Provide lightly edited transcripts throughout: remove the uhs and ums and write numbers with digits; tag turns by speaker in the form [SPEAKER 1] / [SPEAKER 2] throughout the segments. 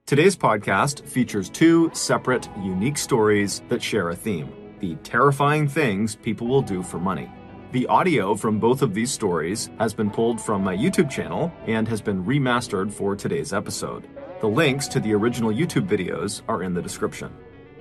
[SPEAKER 1] Today's podcast features two separate, unique stories that share a theme: the terrifying things people will do for money. The audio from both of these stories has been pulled from my YouTube channel and has been remastered for today's episode. The links to the original YouTube videos are in the description.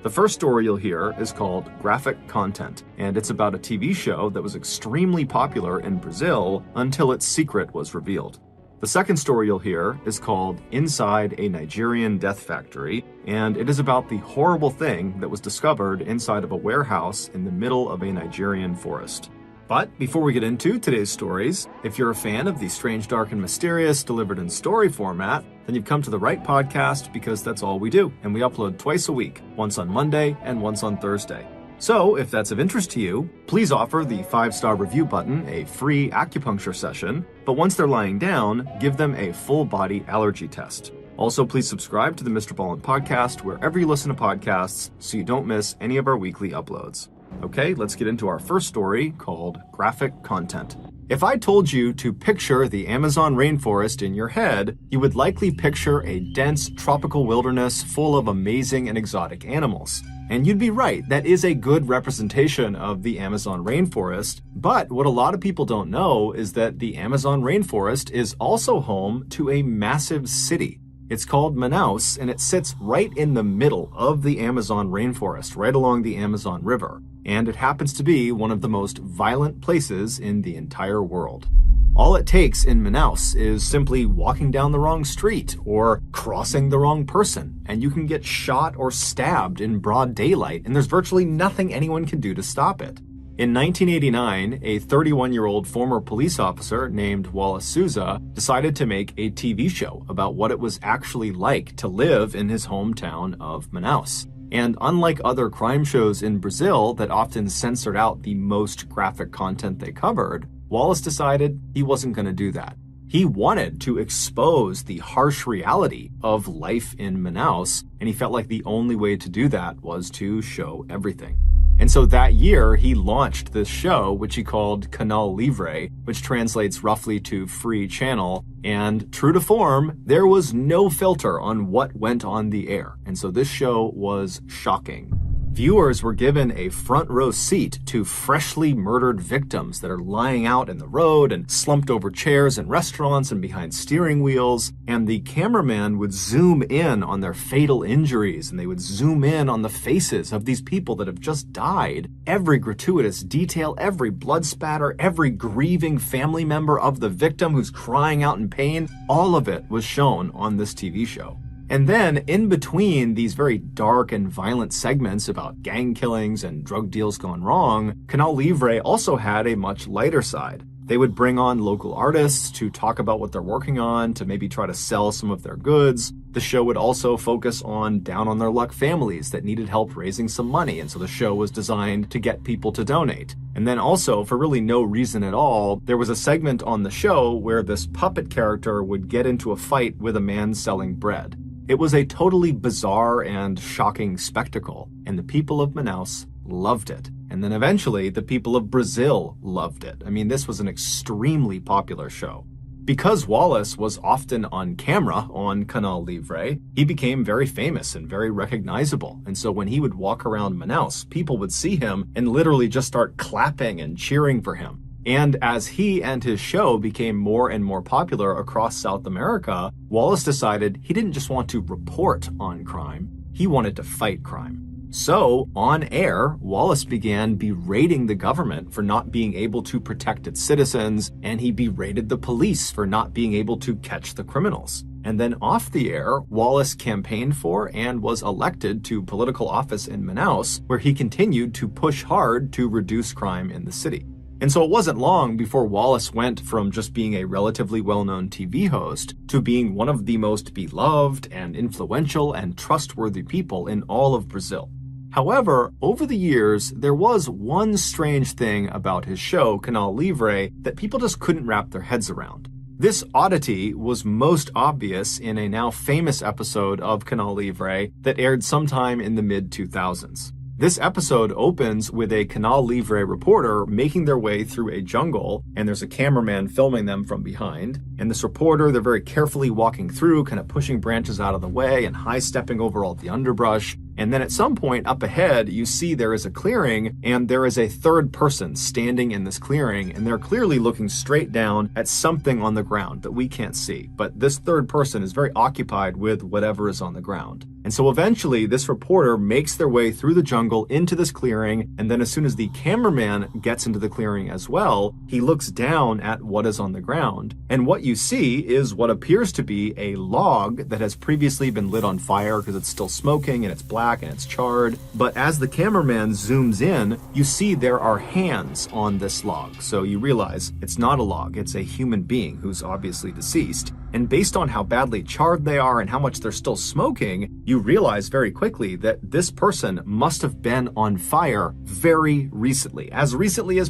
[SPEAKER 1] The first story you'll hear is called Graphic Content, and it's about a TV show that was extremely popular in Brazil until its secret was revealed. The second story you'll hear is called Inside a Nigerian Death Factory, and it is about the horrible thing that was discovered inside of a warehouse in the middle of a Nigerian forest. But before we get into today's stories, if you're a fan of the strange, dark, and mysterious delivered in story format, then you've come to the right podcast because that's all we do, and we upload twice a week, once on Monday and once on Thursday. So if that's of interest to you, please offer the 5-star review button a free acupuncture session, but once they're lying down, give them a full-body allergy test. Also, please subscribe to the Mr Ballen podcast wherever you listen to podcasts so you don't miss any of our weekly uploads. Okay, let's get into our first story called Graphic Content. If I told you to picture the Amazon rainforest in your head, you would likely picture a dense tropical wilderness full of amazing and exotic animals. And you'd be right, that is a good representation of the Amazon rainforest. But what a lot of people don't know is that the Amazon rainforest is also home to a massive city. It's called Manaus, and it sits right in the middle of the Amazon rainforest, right along the Amazon River. And it happens to be one of the most violent places in the entire world. All it takes in Manaus is simply walking down the wrong street or crossing the wrong person, and you can get shot or stabbed in broad daylight, and there's virtually nothing anyone can do to stop it. In 1989, a 31-year-old former police officer named Wallace Souza decided to make a TV show about what it was actually like to live in his hometown of Manaus. And unlike other crime shows in Brazil that often censored out the most graphic content they covered, Wallace decided he wasn't going to do that. He wanted to expose the harsh reality of life in Manaus, and he felt like the only way to do that was to show everything. And so that year, he launched this show, which he called Canal Livre, which translates roughly to free channel. And true to form, there was no filter on what went on the air. And so this show was shocking. Viewers were given a front row seat to freshly murdered victims that are lying out in the road and slumped over chairs in restaurants and behind steering wheels. And the cameraman would zoom in on their fatal injuries, and they would zoom in on the faces of these people that have just died. Every gratuitous detail, every blood spatter, every grieving family member of the victim who's crying out in pain, all of it was shown on this TV show. And then, in between these very dark and violent segments about gang killings and drug deals gone wrong, Canal Livre also had a much lighter side. They would bring on local artists to talk about what they're working on, to maybe try to sell some of their goods. The show would also focus on down-on-their-luck families that needed help raising some money, and so the show was designed to get people to donate. And then also, for really no reason at all, there was a segment on the show where this puppet character would get into a fight with a man selling bread. It was a totally bizarre and shocking spectacle, and the people of Manaus loved it. And then eventually, the people of Brazil loved it. I mean, this was an extremely popular show. Because Wallace was often on camera on Canal Livre, he became very famous and very recognizable. And so when he would walk around Manaus, people would see him and literally just start clapping and cheering for him. And as he and his show became more and more popular across South America, Wallace decided he didn't just want to report on crime, he wanted to fight crime. So, on air, Wallace began berating the government for not being able to protect its citizens, and he berated the police for not being able to catch the criminals. And then off the air, Wallace campaigned for and was elected to political office in Manaus, where he continued to push hard to reduce crime in the city. And so it wasn't long before Wallace went from just being a relatively well-known TV host to being one of the most beloved and influential and trustworthy people in all of Brazil. However, over the years, there was one strange thing about his show, Canal Livre, that people just couldn't wrap their heads around. This oddity was most obvious in a now famous episode of Canal Livre that aired sometime in the mid-2000s. This episode opens with a Canal Livre reporter making their way through a jungle, and there's a cameraman filming them from behind. And this reporter, they're very carefully walking through, kind of pushing branches out of the way and high-stepping over all the underbrush. And then at some point up ahead, you see there is a clearing, and there is a third person standing in this clearing, and they're clearly looking straight down at something on the ground that we can't see. But this third person is very occupied with whatever is on the ground. And so eventually, this reporter makes their way through the jungle into this clearing, and then as soon as the cameraman gets into the clearing as well, he looks down at what is on the ground. And what you see is what appears to be a log that has previously been lit on fire because it's still smoking and it's black and it's charred. But as the cameraman zooms in, you see there are hands on this log. So you realize it's not a log, it's a human being who's obviously deceased. And based on how badly charred they are and how much they're still smoking, you realize very quickly that this person must have been on fire very recently as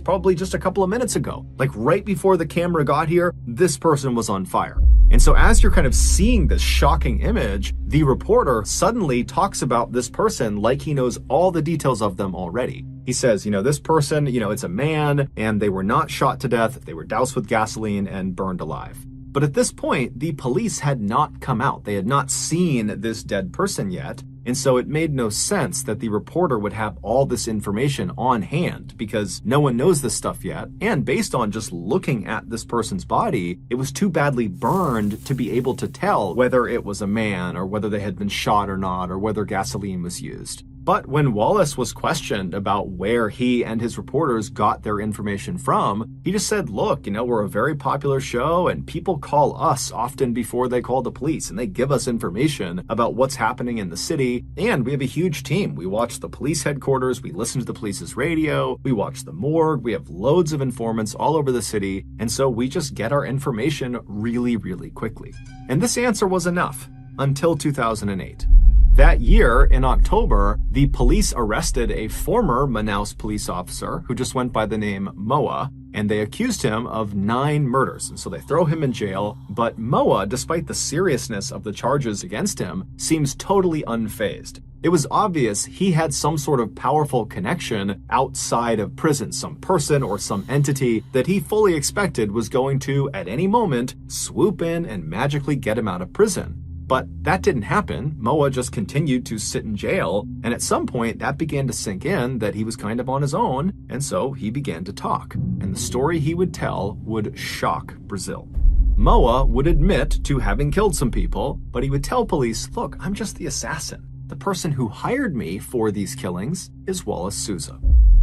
[SPEAKER 1] probably just a couple of minutes ago. Like right before the camera got here, this person was on fire. And so as you're kind of seeing this shocking image, the reporter suddenly talks about this person like he knows all the details of them already. He says, this person, it's a man, and they were not shot to death, they were doused with gasoline and burned alive. But at this point, the police had not come out. They had not seen this dead person yet. And so it made no sense that the reporter would have all this information on hand because no one knows this stuff yet. And based on just looking at this person's body, it was too badly burned to be able to tell whether it was a man or whether they had been shot or not or whether gasoline was used. But when Wallace was questioned about where he and his reporters got their information from, he just said, look, we're a very popular show and people call us often before they call the police and they give us information about what's happening in the city. And we have a huge team. We watch the police headquarters, we listen to the police's radio, we watch the morgue, we have loads of informants all over the city. And so we just get our information really, really quickly. And this answer was enough until 2008. That year, in October, the police arrested a former Manaus police officer who just went by the name Moa, and they accused him of 9 murders. And so they throw him in jail. But Moa, despite the seriousness of the charges against him, seems totally unfazed. It was obvious he had some sort of powerful connection outside of prison, some person or some entity that he fully expected was going to, at any moment, swoop in and magically get him out of prison. But that didn't happen. Moa just continued to sit in jail, and at some point that began to sink in that he was kind of on his own, and so he began to talk. And the story he would tell would shock Brazil. Moa would admit to having killed some people, but he would tell police, look, I'm just the assassin. The person who hired me for these killings is Wallace Souza.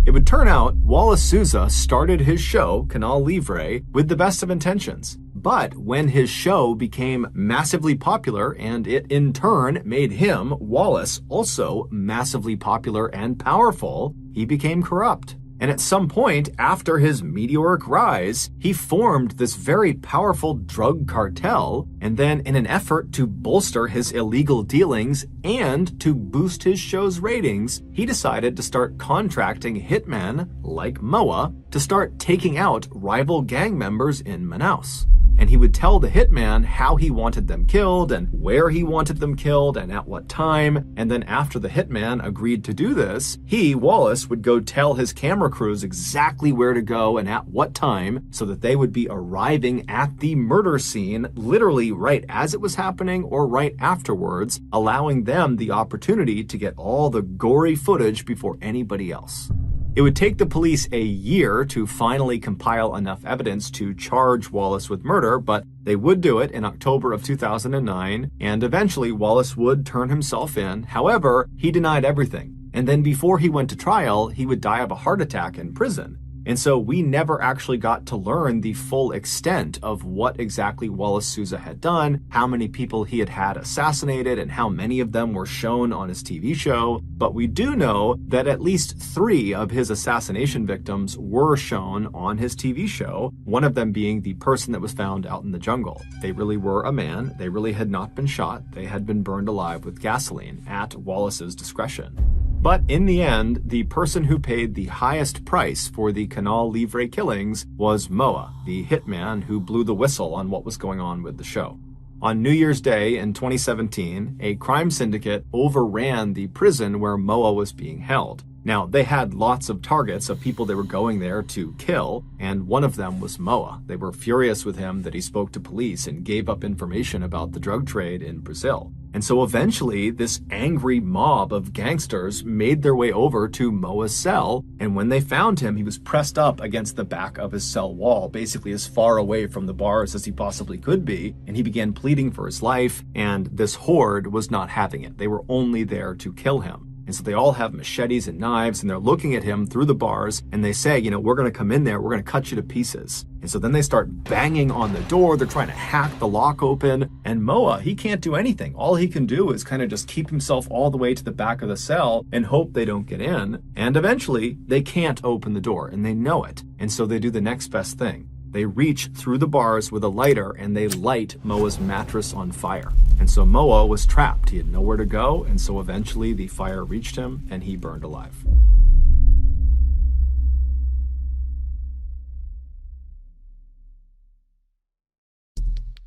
[SPEAKER 1] It would turn out Wallace Souza started his show, Canal Livre, with the best of intentions. But when his show became massively popular and it in turn made him, Wallace, also massively popular and powerful, he became corrupt. And at some point after his meteoric rise, he formed this very powerful drug cartel, and then in an effort to bolster his illegal dealings and to boost his show's ratings, he decided to start contracting hitmen like Moa to start taking out rival gang members in Manaus. And he would tell the hitman how he wanted them killed and where he wanted them killed and at what time. And then after the hitman agreed to do this, he, Wallace, would go tell his camera crews exactly where to go and at what time so that they would be arriving at the murder scene literally right as it was happening or right afterwards, allowing them the opportunity to get all the gory footage before anybody else. It would take the police a year to finally compile enough evidence to charge Wallace with murder, but they would do it in October of 2009, and eventually Wallace would turn himself in. However, he denied everything. And then before he went to trial, he would die of a heart attack in prison. And so we never actually got to learn the full extent of what exactly Wallace Souza had done, how many people he had had assassinated, and how many of them were shown on his TV show. But we do know that at least 3 of his assassination victims were shown on his TV show, one of them being the person that was found out in the jungle. They really were a man. They really had not been shot. They had been burned alive with gasoline at Wallace's discretion. But in the end, the person who paid the highest price for the Canal Livre killings was Moa, the hitman who blew the whistle on what was going on with the show. On New Year's Day in 2017, a crime syndicate overran the prison where Moa was being held. Now, they had lots of targets of people they were going there to kill, and one of them was Moa. They were furious with him that he spoke to police and gave up information about the drug trade in Brazil. And so eventually, this angry mob of gangsters made their way over to Moa's cell, and when they found him, he was pressed up against the back of his cell wall, basically as far away from the bars as he possibly could be, and he began pleading for his life, and this horde was not having it. They were only there to kill him. And so they all have machetes and knives, and they're looking at him through the bars, and they say, we're going to come in there, we're going to cut you to pieces. And so then they start banging on the door, they're trying to hack the lock open, and Moa, he can't do anything. All he can do is kind of just keep himself all the way to the back of the cell and hope they don't get in. And eventually, they can't open the door, and they know it. And so they do the next best thing. They reach through the bars with a lighter and they light Moa's mattress on fire. And so Moa was trapped. He had nowhere to go, and so eventually the fire reached him and he burned alive.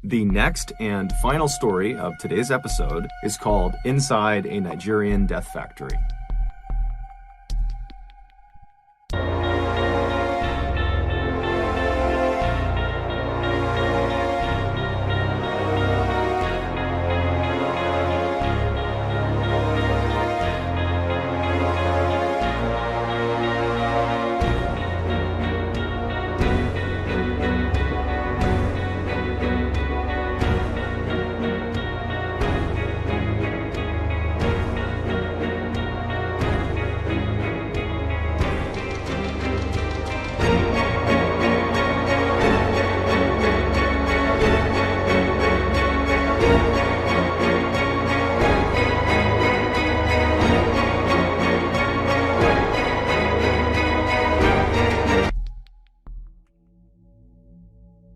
[SPEAKER 1] The next and final story of today's episode is called Inside a Nigerian Death Factory.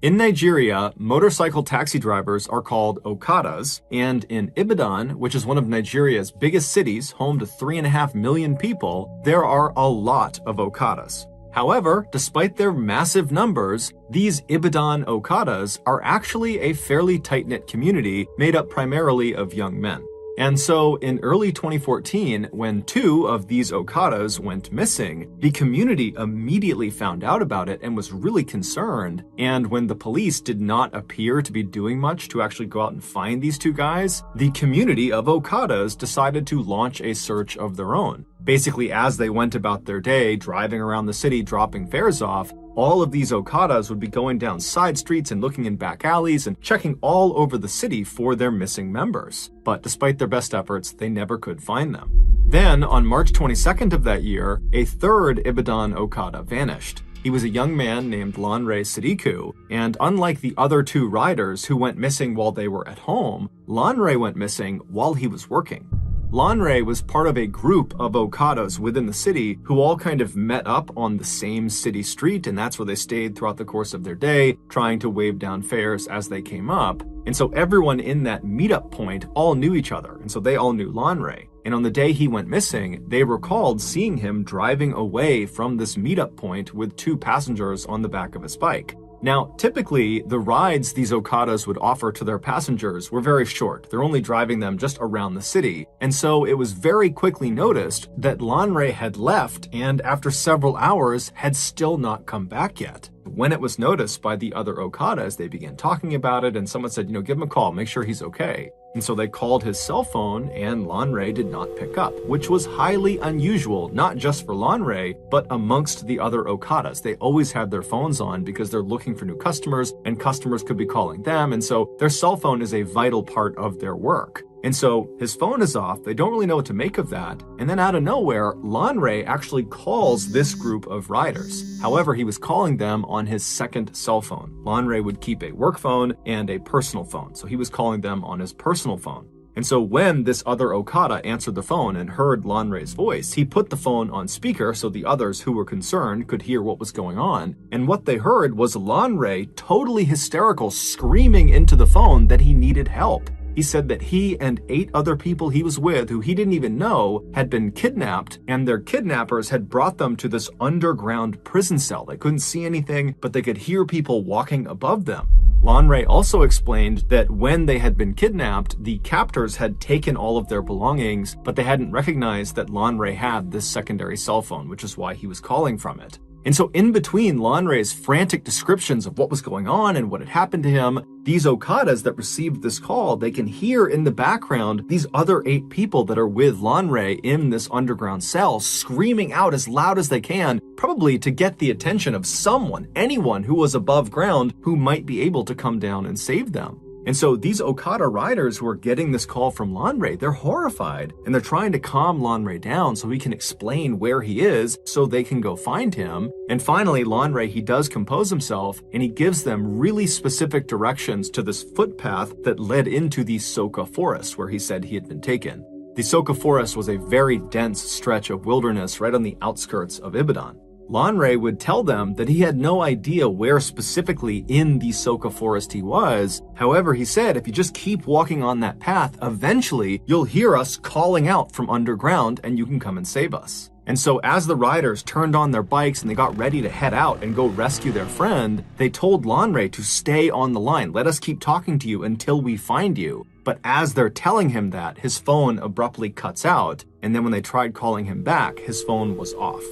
[SPEAKER 1] In Nigeria, motorcycle taxi drivers are called Okadas, and in Ibadan, which is one of Nigeria's biggest cities, home to 3.5 million people, there are a lot of Okadas. However, despite their massive numbers, these Ibadan Okadas are actually a fairly tight-knit community made up primarily of young men. And so in early 2014, when 2 of these Okadas went missing, the community immediately found out about it and was really concerned. And when the police did not appear to be doing much to actually go out and find these 2 guys, the community of Okadas decided to launch a search of their own. Basically, as they went about their day, driving around the city, dropping fares off, all of these Okadas would be going down side streets and looking in back alleys and checking all over the city for their missing members. But despite their best efforts, they never could find them. Then, on March 22nd of that year, a 3rd Ibadan Okada vanished. He was a young man named Lanre Sidiku, and unlike the other 2 riders who went missing while they were at home, Lanre went missing while he was working. Lanre was part of a group of Okadas within the city who all kind of met up on the same city street, and that's where they stayed throughout the course of their day, trying to wave down fares as they came up. And so everyone in that meetup point all knew each other, and so they all knew Lanre. And on the day he went missing, they recalled seeing him driving away from this meetup point with 2 passengers on the back of his bike. Now, typically, the rides these Okadas would offer to their passengers were very short. They're only driving them just around the city. And so it was very quickly noticed that Lanre had left and after several hours had still not come back yet. When it was noticed by the other Okadas, they began talking about it and someone said, give him a call, make sure he's okay. And so they called his cell phone and Lanre did not pick up, which was highly unusual, not just for Lanre, but amongst the other Okadas. They always have their phones on because they're looking for new customers and customers could be calling them. And so their cell phone is a vital part of their work. And so his phone is off, they don't really know what to make of that, and then out of nowhere, Lanre actually calls this group of riders. However, he was calling them on his second cell phone. Lanre would keep a work phone and a personal phone, so he was calling them on his personal phone. And so when this other Okada answered the phone and heard Lanre's voice, he put the phone on speaker so the others who were concerned could hear what was going on. And what they heard was Lanre, totally hysterical, screaming into the phone that he needed help. He said that he and 8 other people he was with, who he didn't even know, had been kidnapped, and their kidnappers had brought them to this underground prison cell. They couldn't see anything, but they could hear people walking above them. Lanre also explained that when they had been kidnapped, the captors had taken all of their belongings, but they hadn't recognized that Lanre had this secondary cell phone, which is why he was calling from it. And so in between Lanre's frantic descriptions of what was going on and what had happened to him, these Okadas that received this call, they can hear in the background these other 8 people that are with Lanre in this underground cell screaming out as loud as they can, probably to get the attention of someone, anyone who was above ground who might be able to come down and save them. And so these Okada riders who are getting this call from Lanre, they're horrified, and they're trying to calm Lanre down so he can explain where he is so they can go find him. And finally, Lanre, he does compose himself, and he gives them really specific directions to this footpath that led into the Soka forest where he said he had been taken. The Soka forest was a very dense stretch of wilderness right on the outskirts of Ibadan. Lanre would tell them that he had no idea where specifically in the Soka forest he was. However, he said, if you just keep walking on that path, eventually you'll hear us calling out from underground and you can come and save us. And so as the riders turned on their bikes and they got ready to head out and go rescue their friend, they told Lanre to stay on the line. Let us keep talking to you until we find you. But as they're telling him that, his phone abruptly cuts out. And then when they tried calling him back, his phone was off.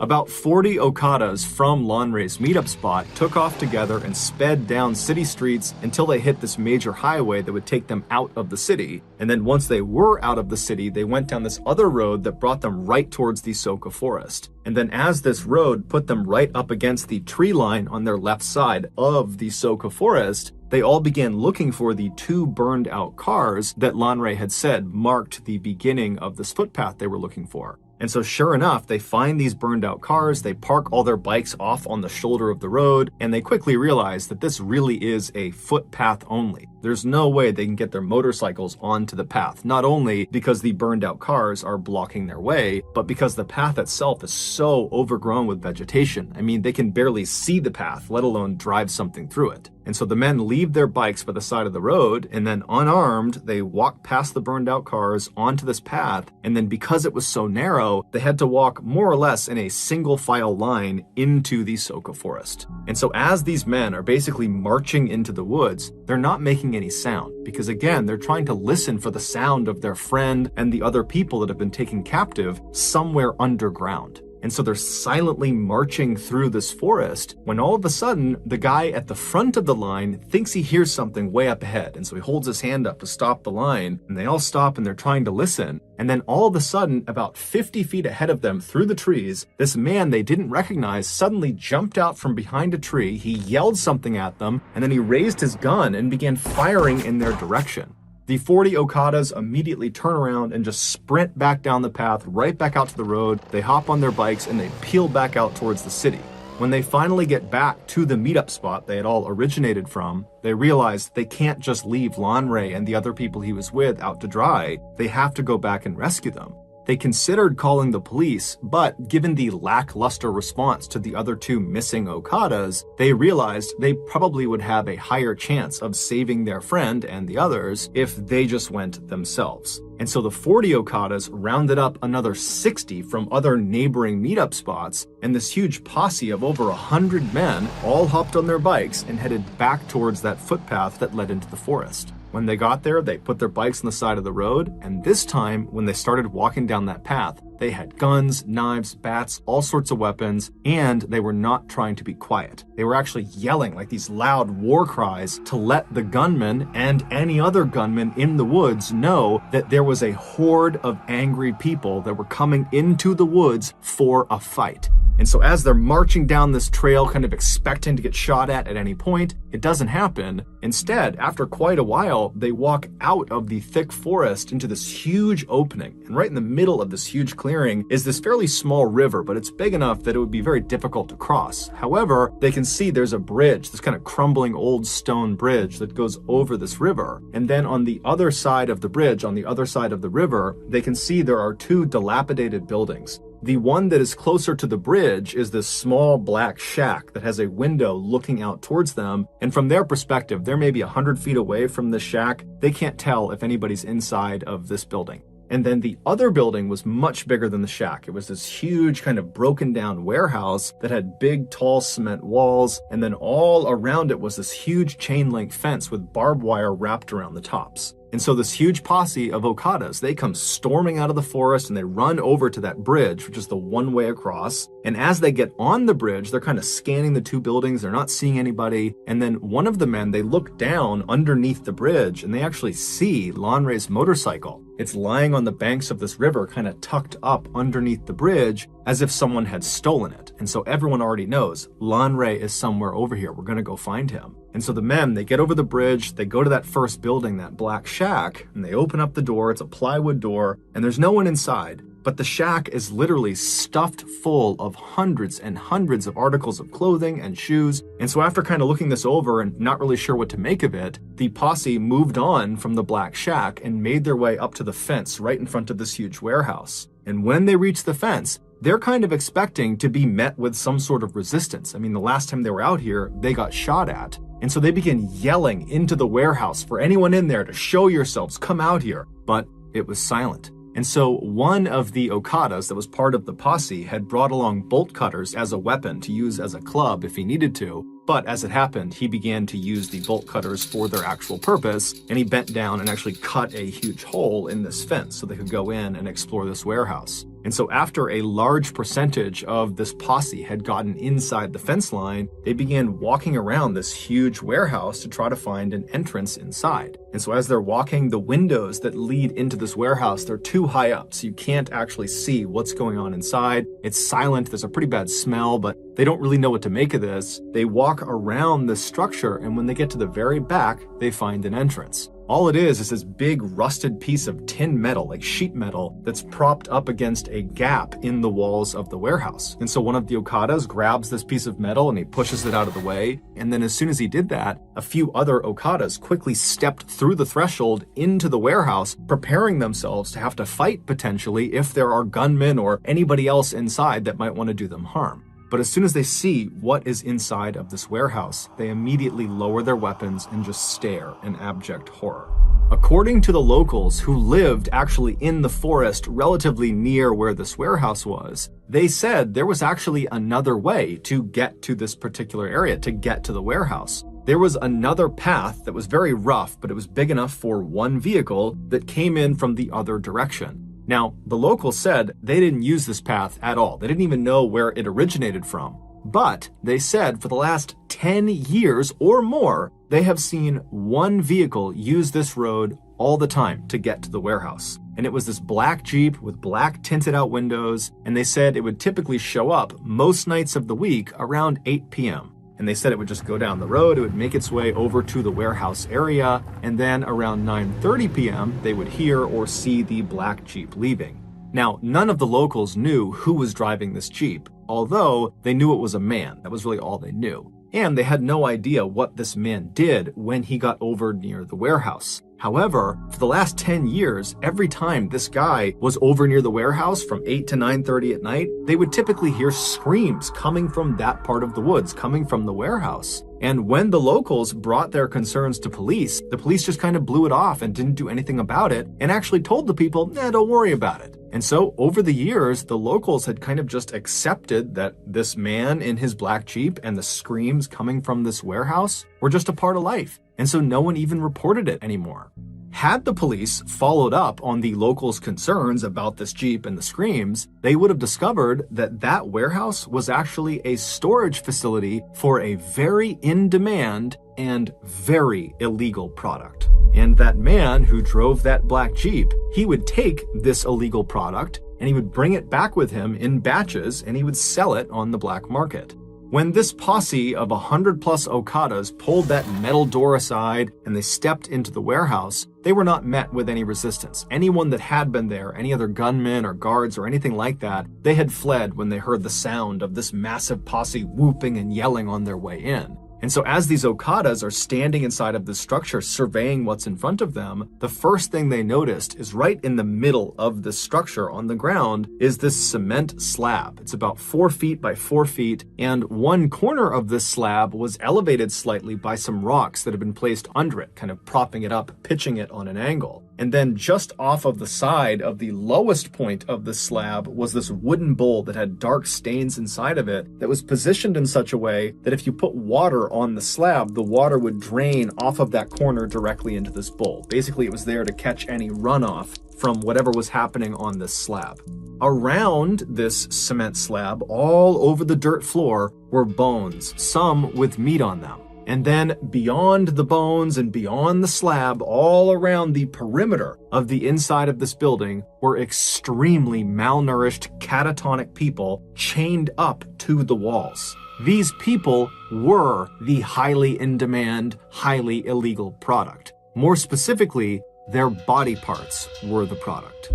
[SPEAKER 1] About 40 Okadas from Lanre's meetup spot took off together and sped down city streets until they hit this major highway that would take them out of the city. And then once they were out of the city, they went down this other road that brought them right towards the Soka forest. And then as this road put them right up against the tree line on their left side of the Soka forest, they all began looking for the 2 burned out cars that Lanre had said marked the beginning of this footpath they were looking for. And so sure enough, they find these burned out cars, they park all their bikes off on the shoulder of the road, and they quickly realize that this really is a footpath only. There's no way they can get their motorcycles onto the path, not only because the burned out cars are blocking their way, but because the path itself is so overgrown with vegetation. I mean, they can barely see the path, let alone drive something through it. And so the men leave their bikes by the side of the road, and then unarmed, they walk past the burned out cars onto this path, and then because it was so narrow, they had to walk more or less in a single file line into the Soka forest. And so as these men are basically marching into the woods, they're not making any sound, because again, they're trying to listen for the sound of their friend and the other people that have been taken captive somewhere underground. And so they're silently marching through this forest when all of a sudden, the guy at the front of the line thinks he hears something way up ahead. And so he holds his hand up to stop the line, and they all stop and they're trying to listen. And then all of a sudden, about 50 feet ahead of them through the trees, this man they didn't recognize suddenly jumped out from behind a tree. He yelled something at them, and then he raised his gun and began firing in their direction. The 40 Okadas immediately turn around and just sprint back down the path, right back out to the road. They hop on their bikes and they peel back out towards the city. When they finally get back to the meetup spot they had all originated from, they realize they can't just leave Lanre and the other people he was with out to dry. They have to go back and rescue them. They considered calling the police, but given the lackluster response to the other 2 missing Okadas, they realized they probably would have a higher chance of saving their friend and the others if they just went themselves. And so the 40 Okadas rounded up another 60 from other neighboring meetup spots, and this huge posse of over 100 men all hopped on their bikes and headed back towards that footpath that led into the forest. When they got there, they put their bikes on the side of the road, and this time, when they started walking down that path, they had guns, knives, bats, all sorts of weapons, and they were not trying to be quiet. They were actually yelling like these loud war cries to let the gunmen and any other gunmen in the woods know that there was a horde of angry people that were coming into the woods for a fight. And so as they're marching down this trail, kind of expecting to get shot at any point, it doesn't happen. Instead, after quite a while, they walk out of the thick forest into this huge opening. And right in the middle of this huge clearing is this fairly small river, but it's big enough that it would be very difficult to cross. However, they can see there's a bridge, this kind of crumbling old stone bridge that goes over this river. And then on the other side of the bridge, on the other side of the river, they can see there are 2 dilapidated buildings. The one that is closer to the bridge is this small black shack that has a window looking out towards them. And from their perspective, they're maybe 100 feet away from this shack. They can't tell if anybody's inside of this building. And then the other building was much bigger than the shack. It was this huge kind of broken down warehouse that had big, tall cement walls. And then all around it was this huge chain link fence with barbed wire wrapped around the tops. And so this huge posse of Okadas, they come storming out of the forest and they run over to that bridge, which is the one way across. And as they get on the bridge, they're kind of scanning the two buildings. They're not seeing anybody. And then one of the men, they look down underneath the bridge and they actually see Lanre's motorcycle. It's lying on the banks of this river, kind of tucked up underneath the bridge as if someone had stolen it. And so everyone already knows Lanre is somewhere over here. We're going to go find him. And so the men, they get over the bridge, they go to that first building, that black shack, and they open up the door. It's a plywood door, and there's no one inside. But the shack is literally stuffed full of hundreds and hundreds of articles of clothing and shoes. And so after kind of looking this over and not really sure what to make of it, the posse moved on from the black shack and made their way up to the fence right in front of this huge warehouse. And when they reach the fence, they're kind of expecting to be met with some sort of resistance. I mean, the last time they were out here, they got shot at. And so they begin yelling into the warehouse for anyone in there to show yourselves, come out here. But it was silent. And so one of the Okadas that was part of the posse had brought along bolt cutters as a weapon to use as a club if he needed to. But as it happened, he began to use the bolt cutters for their actual purpose, and he bent down and actually cut a huge hole in this fence so they could go in and explore this warehouse. And so after a large percentage of this posse had gotten inside the fence line, they began walking around this huge warehouse to try to find an entrance inside. And so as they're walking, the windows that lead into this warehouse, they're too high up, so you can't actually see what's going on inside. It's silent, there's a pretty bad smell, but they don't really know what to make of this. They walk around the structure, and when they get to the very back, they find an entrance. All it is this big rusted piece of tin metal, like sheet metal, that's propped up against a gap in the walls of the warehouse. And so one of the Okadas grabs this piece of metal and he pushes it out of the way. And then as soon as he did that, a few other Okadas quickly stepped through the threshold into the warehouse, preparing themselves to have to fight potentially if there are gunmen or anybody else inside that might want to do them harm. But as soon as they see what is inside of this warehouse, they immediately lower their weapons and just stare in abject horror. According to the locals who lived actually in the forest relatively near where this warehouse was, they said there was actually another way to get to this particular area, to get to the warehouse. There was another path that was very rough, but it was big enough for one vehicle that came in from the other direction. Now, the locals said they didn't use this path at all. They didn't even know where it originated from. But they said for the last 10 years or more, they have seen one vehicle use this road all the time to get to the warehouse. And it was this black Jeep with black tinted out windows. And they said it would typically show up most nights of the week around 8 p.m. And they said it would just go down the road, it would make its way over to the warehouse area, and then around 9:30 p.m., they would hear or see the black Jeep leaving. Now, none of the locals knew who was driving this Jeep, although they knew it was a man. That was really all they knew. And they had no idea what this man did when he got over near the warehouse. However, for the last 10 years, every time this guy was over near the warehouse from 8 to 9:30 at night, they would typically hear screams coming from that part of the woods, coming from the warehouse. And when the locals brought their concerns to police, the police just kind of blew it off and didn't do anything about it and actually told the people, don't worry about it. And so over the years, the locals had kind of just accepted that this man in his black Jeep and the screams coming from this warehouse were just a part of life. And so no one even reported it anymore. Had the police followed up on the locals' concerns about this Jeep and the screams, they would have discovered that that warehouse was actually a storage facility for a very in-demand and very illegal product. And that man who drove that black Jeep, he would take this illegal product and he would bring it back with him in batches and he would sell it on the black market. When this posse of 100+ Okadas pulled that metal door aside and they stepped into the warehouse, they were not met with any resistance. Anyone that had been there, any other gunmen or guards or anything like that, they had fled when they heard the sound of this massive posse whooping and yelling on their way in. And so as these Okadas are standing inside of the structure surveying what's in front of them, the first thing they noticed is right in the middle of the structure on the ground is this cement slab. It's about 4 feet by 4 feet, and one corner of this slab was elevated slightly by some rocks that had been placed under it, kind of propping it up, pitching it on an angle. And then just off of the side of the lowest point of the slab was this wooden bowl that had dark stains inside of it that was positioned in such a way that if you put water on the slab, the water would drain off of that corner directly into this bowl. Basically, it was there to catch any runoff from whatever was happening on this slab. Around this cement slab, all over the dirt floor, were bones, some with meat on them. And then beyond the bones and beyond the slab, all around the perimeter of the inside of this building were extremely malnourished, catatonic people chained up to the walls. These people were the highly in-demand, highly illegal product. More specifically, their body parts were the product.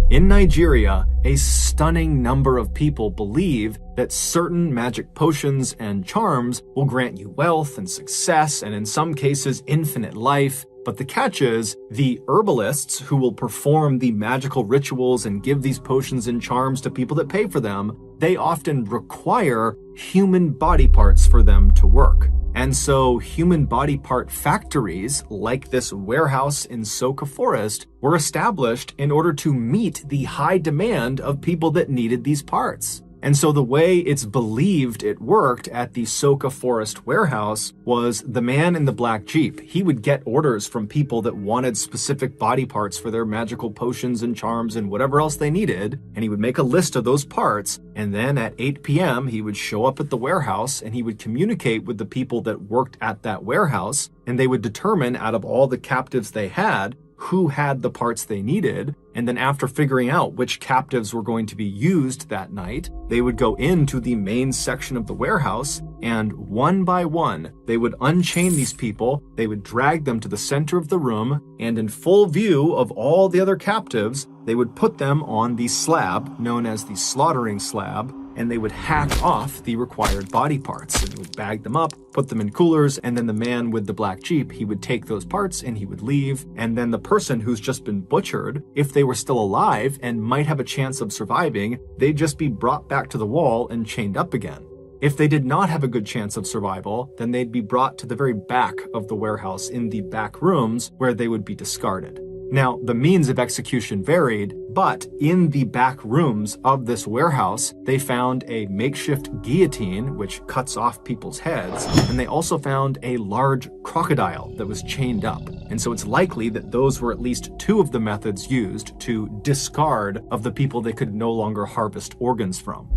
[SPEAKER 1] In Nigeria, a stunning number of people believe that certain magic potions and charms will grant you wealth and success, and in some cases, infinite life. But the catch is, the herbalists who will perform the magical rituals and give these potions and charms to people that pay for them, they often require human body parts for them to work. And so human body part factories, like this warehouse in Soka Forest, were established in order to meet the high demand of people that needed these parts. And so the way it's believed it worked at the Soka Forest warehouse was the man in the black Jeep. He would get orders from people that wanted specific body parts for their magical potions and charms and whatever else they needed, and he would make a list of those parts, and then at 8 p.m. he would show up at the warehouse and he would communicate with the people that worked at that warehouse, and they would determine out of all the captives they had who had the parts they needed, and then after figuring out which captives were going to be used that night, they would go into the main section of the warehouse, and one by one, they would unchain these people, they would drag them to the center of the room, and in full view of all the other captives, they would put them on the slab, known as the slaughtering slab, and they would hack off the required body parts, and they would bag them up, put them in coolers, and then the man with the black Jeep, he would take those parts and he would leave, and then the person who's just been butchered, if they were still alive and might have a chance of surviving, they'd just be brought back to the wall and chained up again. If they did not have a good chance of survival, then they'd be brought to the very back of the warehouse in the back rooms where they would be discarded. Now, the means of execution varied, but in the back rooms of this warehouse, they found a makeshift guillotine, which cuts off people's heads, and they also found a large crocodile that was chained up. And so it's likely that those were at least two of the methods used to discard of the people they could no longer harvest organs from.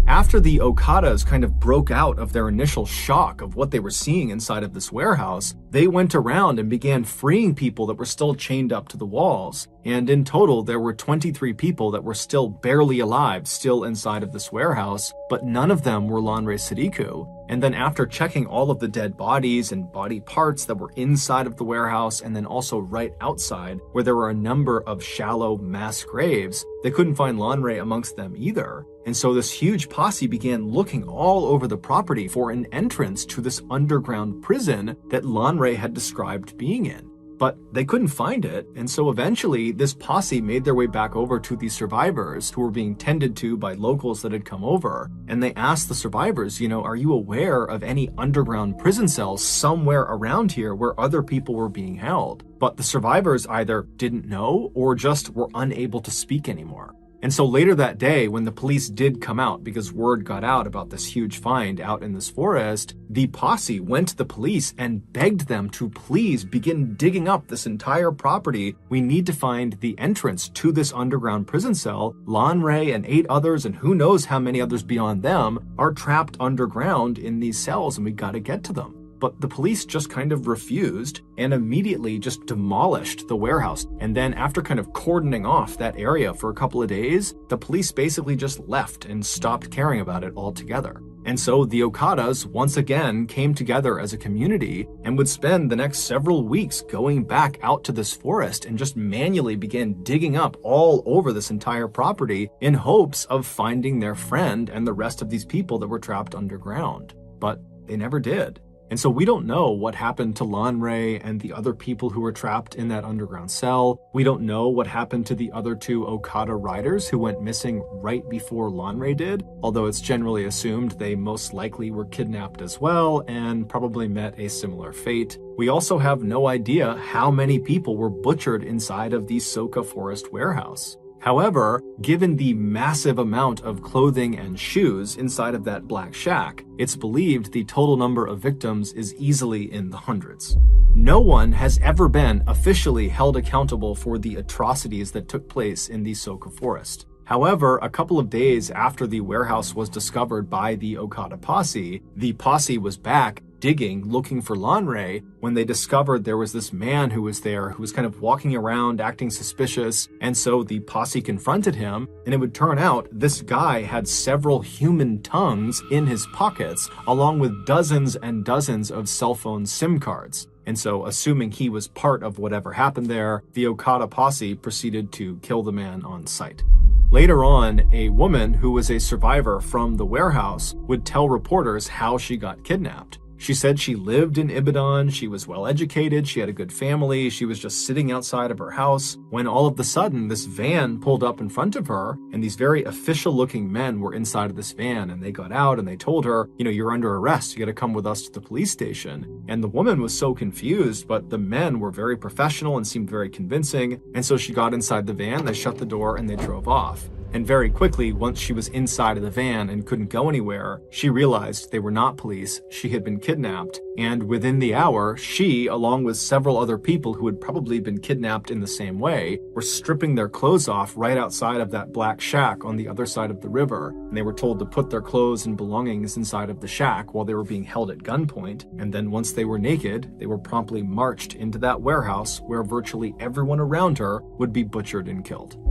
[SPEAKER 1] After the Okadas kind of broke out of their initial shock of what they were seeing inside of this warehouse, they went around and began freeing people that were still chained up to the walls. And in total, there were 23 people that were still barely alive, still inside of this warehouse, but none of them were Lanre Sadiku. And then after checking all of the dead bodies and body parts that were inside of the warehouse, and then also right outside, where there were a number of shallow mass graves, they couldn't find Lanre amongst them either. And so this huge posse began looking all over the property for an entrance to this underground prison that Lanre had described being in. But they couldn't find it, and so eventually this posse made their way back over to the survivors who were being tended to by locals that had come over, and they asked the survivors, are you aware of any underground prison cells somewhere around here where other people were being held? But the survivors either didn't know or just were unable to speak anymore. And so later that day, when the police did come out because word got out about this huge find out in this forest, the posse went to the police and begged them to please begin digging up this entire property. We need to find the entrance to this underground prison cell. Lanre and 8 others, and who knows how many others beyond them, are trapped underground in these cells, and we gotta get to them. But the police just kind of refused and immediately just demolished the warehouse. And then after kind of cordoning off that area for a couple of days, the police basically just left and stopped caring about it altogether. And so the Okadas once again came together as a community and would spend the next several weeks going back out to this forest and just manually began digging up all over this entire property in hopes of finding their friend and the rest of these people that were trapped underground. But they never did. And so we don't know what happened to Lanre and the other people who were trapped in that underground cell. We don't know what happened to the other 2 Okada riders who went missing right before Lanre did, although it's generally assumed they most likely were kidnapped as well and probably met a similar fate. We also have no idea how many people were butchered inside of the Soka Forest warehouse. However, given the massive amount of clothing and shoes inside of that black shack, it's believed the total number of victims is easily in the hundreds. No one has ever been officially held accountable for the atrocities that took place in the Soka Forest. However, a couple of days after the warehouse was discovered by the Okada posse, the posse was back digging, looking for Lanre, when they discovered there was this man who was there who was kind of walking around acting suspicious, and so the posse confronted him, and it would turn out this guy had several human tongues in his pockets, along with dozens and dozens of cell phone SIM cards. And so, assuming he was part of whatever happened there, the Okada posse proceeded to kill the man on sight. Later on, a woman who was a survivor from the warehouse would tell reporters how she got kidnapped. She said she lived in Ibadan, she was well educated, she had a good family, she was just sitting outside of her house, when all of a sudden this van pulled up in front of her, and these very official looking men were inside of this van, and they got out and they told her, you're under arrest, you gotta come with us to the police station. And the woman was so confused, but the men were very professional and seemed very convincing, and so she got inside the van, they shut the door, and they drove off. And very quickly, once she was inside of the van and couldn't go anywhere, she realized they were not police, she had been kidnapped, and within the hour, she, along with several other people who had probably been kidnapped in the same way, were stripping their clothes off right outside of that black shack on the other side of the river, and they were told to put their clothes and belongings inside of the shack while they were being held at gunpoint, and then once they were naked, they were promptly marched into that warehouse where virtually everyone around her would be butchered and killed.